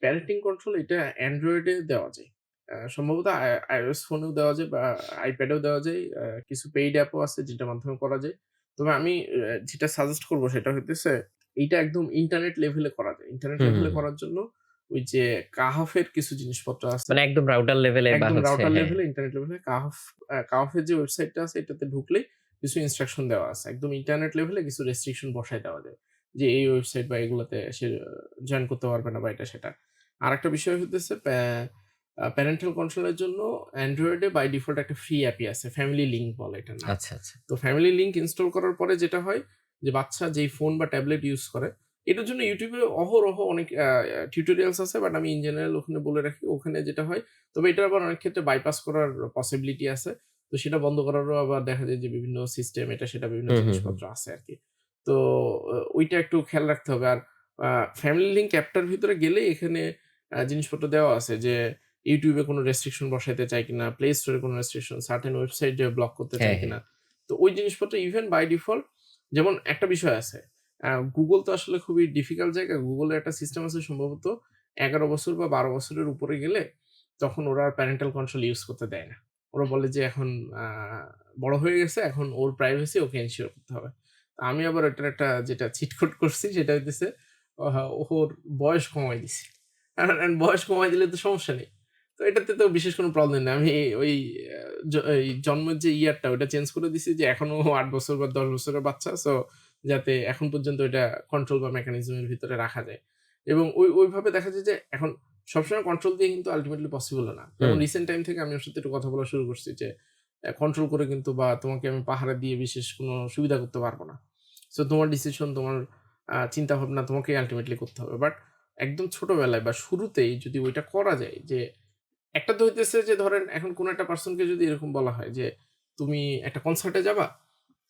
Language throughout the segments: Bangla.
প্যারেন্টিং কন্ট্রোল এটা অ্যান্ড্রয়েডে দেওয়া যায়। সম্ভবত iOS ফোনেও দেওয়া যায় বা iPad-এও দেওয়া যায়। কিছু পেইড অ্যাপও আছে যেটার মাধ্যমে করা যায়। তবে আমি যেটা সাজেস্ট করব সেটা হইতেছে এইটা একদম ইন্টারনেট লেভেলে করা যায়। ইন্টারনেট হুম, হুম, লেভেলে হুম। করার জন্য ওই যে কাহাফের কিছু জিনিসপত্র আছে। মানে একদম রাউটার লেভেলে বা একদম হচ্ছে রাউটার হ্যাঁ। লেভেলে, ইন্টারনেট লেভেলে কাহাফের যে ওয়েবসাইটটা আছে এটাতে ঢুকলেই কিছু ইনস্ট্রাকশন দেওয়া আছে। একদম ইন্টারনেট লেভেলে কিছু রেস্ট্রিকশন বসায় দেওয়া যায়। যে এই ওয়েবসাইট বা এগুলাতে সে জয়েন করতে পারবে না বা এটা সেটা। আরেকটা বিষয় হইতেছে প্যারেন্টাল কন্ট্রোল এর জন্য Android এ বাই ডিফল্ট একটা ফ্রি অ্যাপই আছে। ফ্যামিলি লিংক বলে এটার নাম। আচ্ছা, আচ্ছা। তো ফ্যামিলি লিংক ইনস্টল করার পরে যেটা হয় যে বাচ্চা যেই ফোন বা ট্যাবলেট ইউজ করে এটার জন্য YouTube এ অহরহ অনেক টিউটোরিয়ালস আছে বাট আমি ইন জেনারেল ওখানে বলে রাখি। ওখানে যেটা হয় তবে এটা আবার অনেক ক্ষেত্রে বাইপাস করার পসিবিলিটি আছে। তো সেটা বন্ধ করারও আবার দেখা যায় যে বিভিন্ন সিস্টেম এটা সেটা বিভিন্ন হুম, হুম, হুম। জিনিসপত্র আছে আরকি। তো ওইটা একটু খেয়াল রাখতে হবে। আর ফ্যামিলি লিংক অ্যাপটার ভিতরে গেলেই এখানে জিনিসপত্র দেওয়া আছে যে YouTube এ কোনো রেস্ট্রিকশন বসাইতে চায় কিনা, Play Store এ কোনো রেস্ট্রিকশন, সার্টেন ওয়েবসাইট যে ব্লক করতে হ্যাঁ, চায় হ্যাঁ। কিনা। তো ওই জিনিসপত্র ইভেন বাই ডিফল্ট যেমন একটা বিষয় আছে। Google তো আসলে খুবই ডিফিকাল্ট জায়গা। Google এর একটা সিস্টেম আছে সম্ভবত ১১ বছর বা ১২ বছরের উপরে গেলে তখন ওরা আর প্যারেন্টাল কন্ট্রোল ইউজ করতে দেয় না। ওরা বলে যে এখন আ বড় হয়ে গেছে, এখন ওর প্রাইভেসি ওকে এনশিওর করতে হবে। আমি আবার এটার একটা যেটা চিট কোড করছি সেটা হইতেছে ওর বয়স কমায় দিছি। কারণ বয়স কমায় দিলে তো সমস্যা নেই। তো এটাতে তো বিশেষ কোনো প্রবলেম নেই। আমি ওই আ এই জন্মের যে ইয়ারটা ওটা চেঞ্জ করে দিছি যে এখনো ৮ বছর বা ১০ বছরের বাচ্চা। সো যাতে এখন পর্যন্ত এটা কন্ট্রোল বা মেকানিজম এর ভিতরে রাখা যায়। এবং ওইভাবে দেখা যায় যে এখন সবসময় কন্ট্রোল দিয়ে কিন্তু আল্টিমেটলি পসিবল ও না। যেমন হুম। রিসেন্ট টাইম থেকে আমি ওর সাথে একটু কথা বলা শুরু করছি যে কন্ট্রোল করে কিন্তু বা তোমাকে আমি পাহারা দিয়ে বিশেষ কোনো সুবিধা করতে পারব না। সো তোমার ডিসিশন, তোমার চিন্তাভাবনা তোমাকেই আল্টিমেটলি করতে হবে। বাট একদম ছোটবেলায় বা শুরুতেই যদি ওইটা করা যায় যে একটা তো হইতেছে যে ধরেন এখন কোন একটা পারসনকে যদি এরকম বলা হয় যে, "তুমি একটা কনসার্টে যাবা,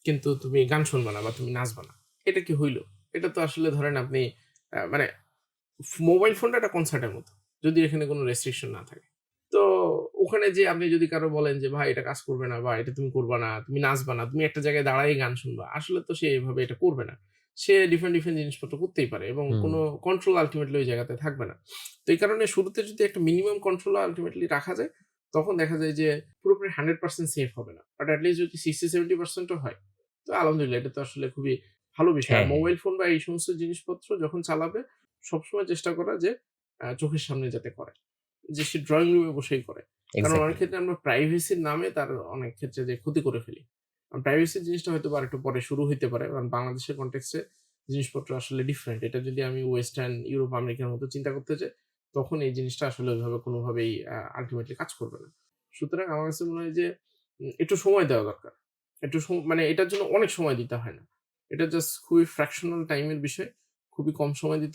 কিন্তু তুমি গান শুনবা না বা তুমি নাচবা না।" এটা কি হইল? এটা তো আসলে ধরেন আপনি মানে মোবাইল ফোনটা একটা কনসার্টের মতো। যদি এখানে কোন রেস্ট্রিকশন না থাকে। তো ওখানে যেয়ে আপনি যদি কারো বলেন যে, "ভাই এটা কাজ করবে না বা এটা তুমি করবা না, তুমি নাচবা না, তুমি একটা জায়গায় দাঁড়ায় গান শুনবা।" আসলে তো সে এভাবে এটা করবে না। সে ডিফারেন্ট জিনিসপত্র করতেই পারে এবং হুম, কোন কন্ট্রোল আল্টিমেটলি ওই জায়গাতে থাকবে না। তো এই কারণে শুরুতে যদি একটা মিনিমাম কন্ট্রোল আল্টিমেটলি রাখা যায়, তখন দেখা যায় যে পুরোপুরি 100% সেফ হবে না। বাট এট লিস্ট যদি 60-70% ও হয়, তো আলহামদুলিল্লাহ এটা তো আসলে খুবই ভালো বিষয়। আর হ্যাঁ, হ্যাঁ। মোবাইল ফোন বা এই সমস্ত জিনিসপত্র যখন চালাবে সবসময় চেষ্টা করা যে চোখের সামনে যাতে করে। যে সে ড্রইং রুমে বসেই করে। কারণ অনেক এক্সাক্টলি। ক্ষেত্রে আমরা প্রাইভেসির নামে তার অনেক ক্ষেত্রে যে ক্ষতি করে ফেলি। প্রাইভেসি জিনিসটা হয়তোবা আরেকটু পরে শুরু হইতে পারে। কারণ বাংলাদেশের কনটেক্সট এ জিনিসপত্র আসলে ডিফারেন্ট। এটা যদি আমি ওয়েস্টার্ন, ইউরোপ, আমেরিকার মতো চিন্তা করতে যাই, তখন এই জিনিসটা আসলে ওইভাবে কোনোভাবেই আল্টিমেটলি কাজ করবে না। সুতরাং আমার কাছে মনে হয় যে একটু সময় দেওয়া দরকার। একটু মানে এটার জন্য অনেক সময় দিতে হয় না। এটা জাস্ট খুবই ফ্র্যাকশনাল টাইম এর বিষয়। খুবই কম সময় দিতে